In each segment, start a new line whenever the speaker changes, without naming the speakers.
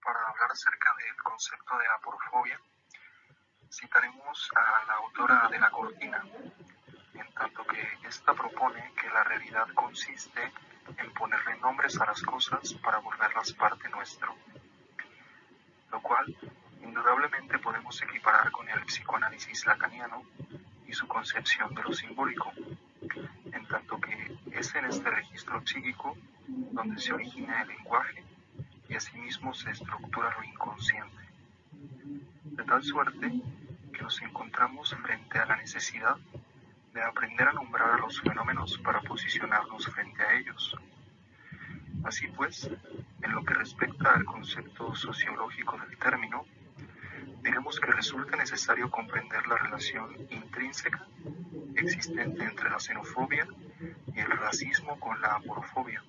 Para hablar acerca del concepto de aporofobia, citaremos a la autora de La Cortina, en tanto que ésta propone que la realidad consiste en ponerle nombres a las cosas para volverlas parte nuestro, lo cual indudablemente podemos equiparar con el psicoanálisis lacaniano y su concepción de lo simbólico, en tanto que es en este registro psíquico donde se origina el lenguaje y asimismo se estructura lo inconsciente, de tal suerte que nos encontramos frente a la necesidad de aprender a nombrar a los fenómenos para posicionarnos frente a ellos. Así pues, en lo que respecta al concepto sociológico del término, diremos que resulta necesario comprender la relación intrínseca existente entre la xenofobia y el racismo con la aporofobia,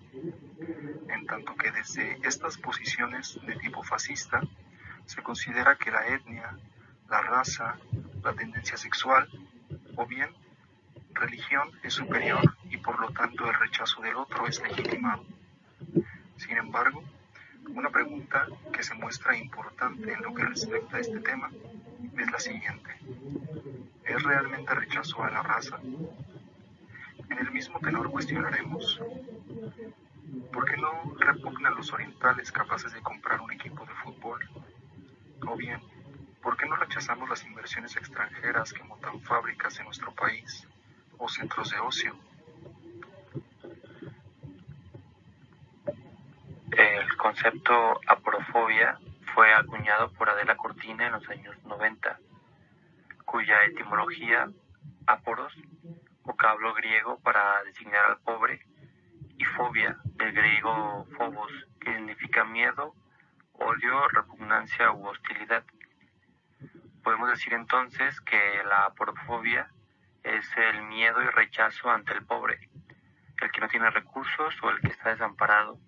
en tanto que desde estas posiciones de tipo fascista se considera que la etnia, la raza, la tendencia sexual o bien religión es superior y por lo tanto el rechazo del otro es legitimado. Sin embargo, una pregunta que se muestra importante en lo que respecta a este tema es la siguiente: ¿es realmente rechazo a la raza? En el mismo tenor cuestionaremos: ¿por qué no repugnan los orientales capaces de comprar un equipo de fútbol? O bien, ¿por qué no rechazamos las inversiones extranjeras que montan fábricas en nuestro país o centros de ocio?
El concepto aporofobia fue acuñado por Adela Cortina en los años 90, cuya etimología, aporos, vocablo griego para designar al pobre, y fobia, del griego phobos, que significa miedo, odio, repugnancia u hostilidad. Podemos decir entonces que la aporofobia es el miedo y rechazo ante el pobre, el que no tiene recursos o el que está desamparado.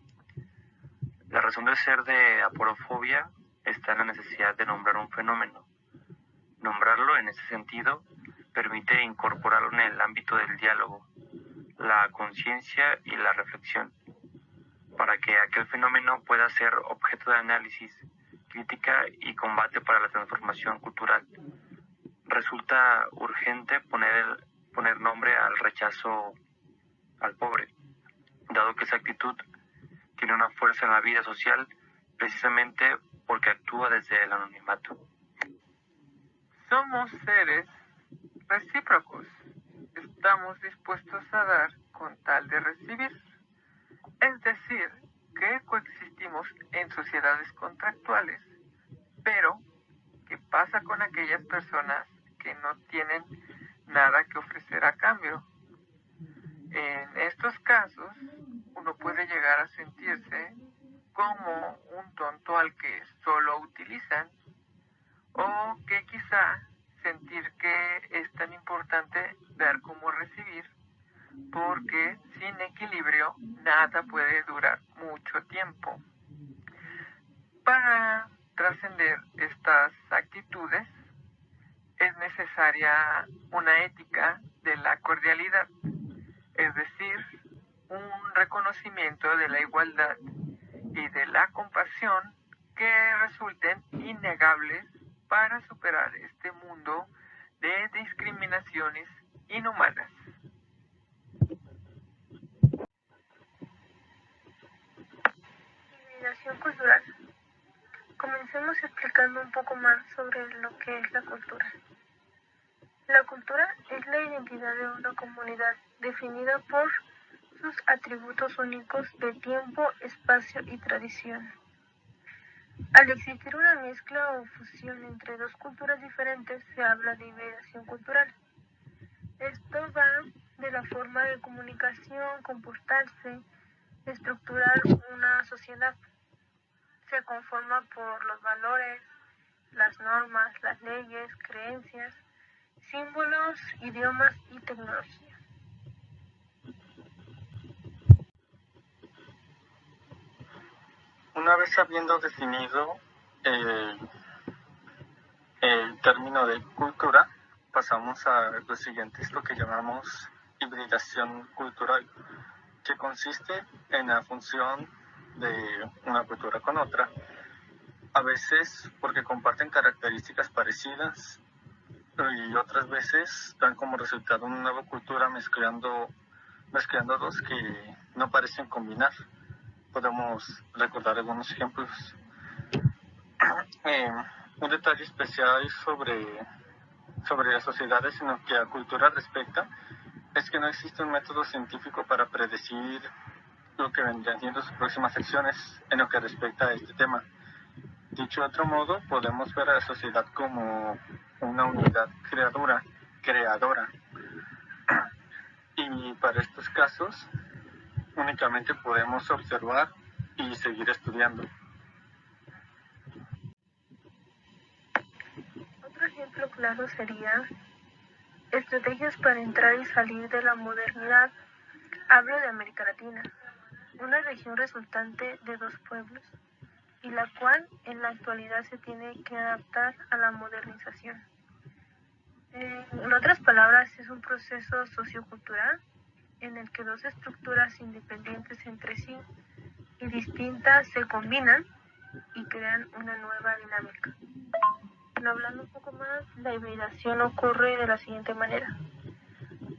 La razón de ser de aporofobia está en la necesidad de nombrar un fenómeno. Nombrarlo en ese sentido permite incorporarlo en el ámbito del diálogo, la conciencia y la reflexión, para que aquel fenómeno pueda ser objeto de análisis, crítica y combate para la transformación cultural. Resulta urgente poner nombre al rechazo al pobre, dado que esa actitud tiene una fuerza en la vida social precisamente porque actúa desde el anonimato.
Somos seres recíprocos. Estamos dispuestos a dar con tal de recibir. Es decir, que coexistimos en sociedades contractuales. Pero, ¿qué pasa con aquellas personas que no tienen nada que ofrecer a cambio? En estos casos, uno puede llegar a sentirse como un tonto al que solo utilizan, o que quizá sentir que es tan importante dar como recibir, porque sin equilibrio nada puede durar mucho tiempo. Para trascender estas actitudes es necesaria una ética de la cordialidad, es decir, un reconocimiento de la igualdad y de la compasión que resulten innegables para superar este mundo de discriminaciones inhumanas.
Hibridación cultural. Comencemos explicando un poco más sobre lo que es la cultura. La cultura es la identidad de una comunidad definida por sus atributos únicos de tiempo, espacio y tradición. Al existir una mezcla o fusión entre dos culturas diferentes, se habla de hibridación cultural. Esto va de la forma de comunicación, comportarse, estructurar una sociedad. Se conforma por los valores, las normas, las leyes, creencias, símbolos, idiomas y tecnología.
Una vez habiendo definido el término de cultura, pasamos a lo siguiente, es lo que llamamos hibridación cultural, que consiste en la función de una cultura con otra, a veces porque comparten características parecidas y otras veces dan como resultado una nueva cultura mezclando dos que no parecen combinar. Podemos recordar algunos ejemplos. Un detalle especial sobre las sociedades en lo que a cultura respecta es que no existe un método científico para predecir lo que vendrían siendo sus próximas acciones en lo que respecta a este tema. Dicho de otro modo, podemos ver a la sociedad como una unidad creadora. Y para estos casos, únicamente podemos observar y seguir estudiando.
Otro ejemplo claro sería estrategias para entrar y salir de la modernidad. Hablo de América Latina, una región resultante de dos pueblos, y la cual en la actualidad se tiene que adaptar a la modernización. En otras palabras, es un proceso sociocultural en el que dos estructuras independientes entre sí y distintas se combinan y crean una nueva dinámica. Hablando un poco más, la hibridación ocurre de la siguiente manera.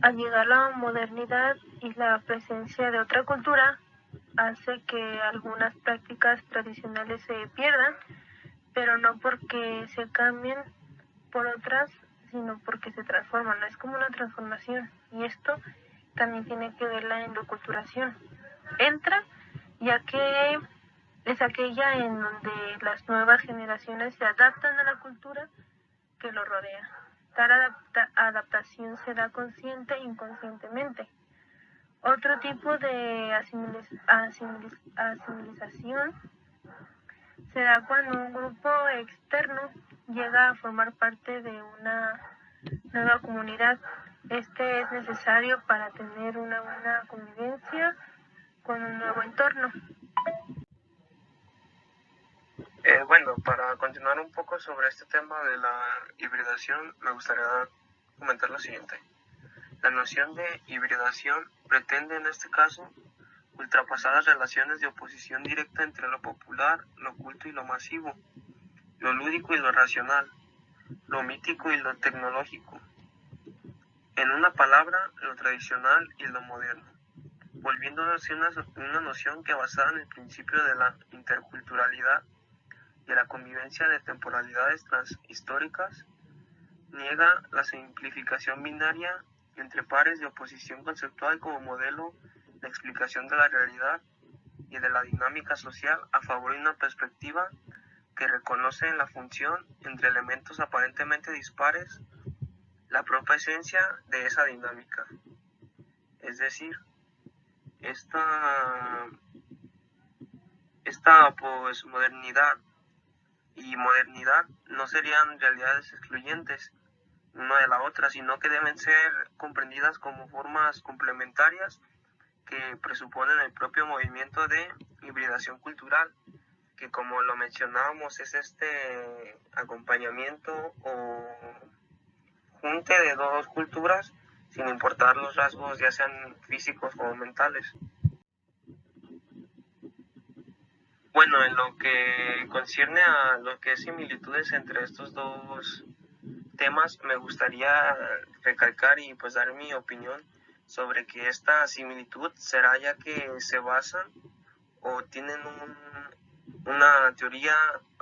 Al llegar la modernidad y la presencia de otra cultura, hace que algunas prácticas tradicionales se pierdan, pero no porque se cambien por otras, sino porque se transforman. Es como una transformación, y esto también tiene que ver la endoculturación. Entra ya que es aquella en donde las nuevas generaciones se adaptan a la cultura que lo rodea. Tal adaptación se da consciente e inconscientemente. Otro tipo de asimilización se da cuando un grupo externo llega a formar parte de una nueva comunidad. Este es necesario para tener una buena convivencia con un nuevo entorno.
Bueno, para continuar un poco sobre este tema de la hibridación, me gustaría comentar lo siguiente. La noción de hibridación pretende en este caso ultrapasar las relaciones de oposición directa entre lo popular, lo culto y lo masivo, lo lúdico y lo racional, lo mítico y lo tecnológico. En una palabra, lo tradicional y lo moderno, volviéndose una noción que basada en el principio de la interculturalidad y la convivencia de temporalidades transhistóricas, niega la simplificación binaria entre pares de oposición conceptual como modelo de explicación de la realidad y de la dinámica social a favor de una perspectiva que reconoce en la función entre elementos aparentemente dispares la propia esencia de esa dinámica. Es decir, esta posmodernidad y modernidad no serían realidades excluyentes una de la otra, sino que deben ser comprendidas como formas complementarias que presuponen el propio movimiento de hibridación cultural, que como lo mencionábamos es este acompañamiento o junte de dos culturas sin importar los rasgos ya sean físicos o mentales. Bueno, en lo que concierne a lo que es similitudes entre estos dos temas, me gustaría recalcar y pues dar mi opinión sobre que esta similitud será ya que se basan o tienen una teoría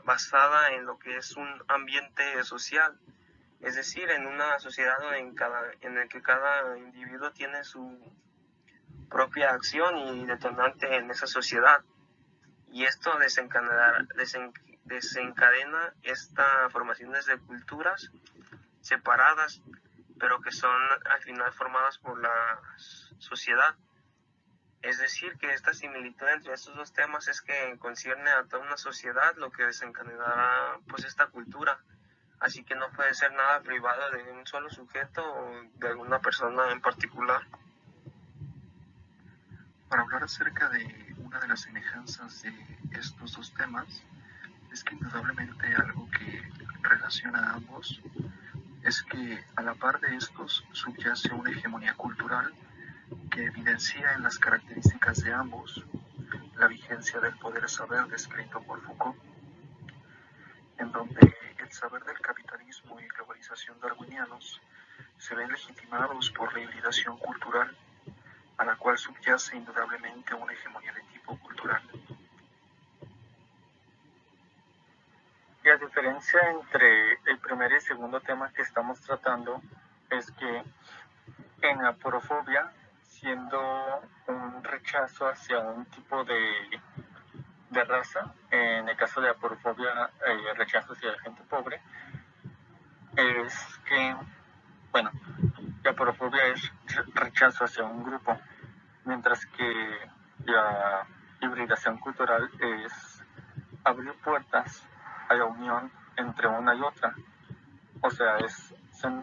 basada en lo que es un ambiente social, es decir, en una sociedad en el que cada individuo tiene su propia acción y detonante en esa sociedad. Y esto desencadena esta formaciones de culturas separadas, pero que son al final formadas por la sociedad. Es decir, que esta similitud entre estos dos temas es que concierne a toda una sociedad, lo que desencadenará pues esta cultura. Así que no puede ser nada privado de un solo sujeto o de alguna persona en particular.
Para hablar acerca de una de las semejanzas de estos dos temas, es que indudablemente algo que relaciona a ambos es que a la par de estos subyace una hegemonía cultural que evidencia en las características de ambos la vigencia del poder saber descrito por Foucault.
donde el saber del capitalismo y globalización darwinianos se ven legitimados por la hibridación cultural, a la cual subyace indudablemente una hegemonía de tipo cultural.
Y la diferencia entre el primer y el segundo tema que estamos tratando es que en la aporofobia, siendo un rechazo hacia un tipo de raza, en el caso de aporofobia, rechazo hacia la gente pobre, es que, bueno, la aporofobia es rechazo hacia un grupo, mientras que la hibridación cultural es abrir puertas a la unión entre una y otra. O sea,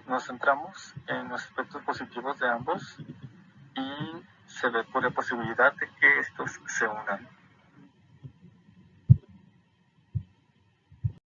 nos centramos en los aspectos positivos de ambos y se ve por la posibilidad de que estos se unan.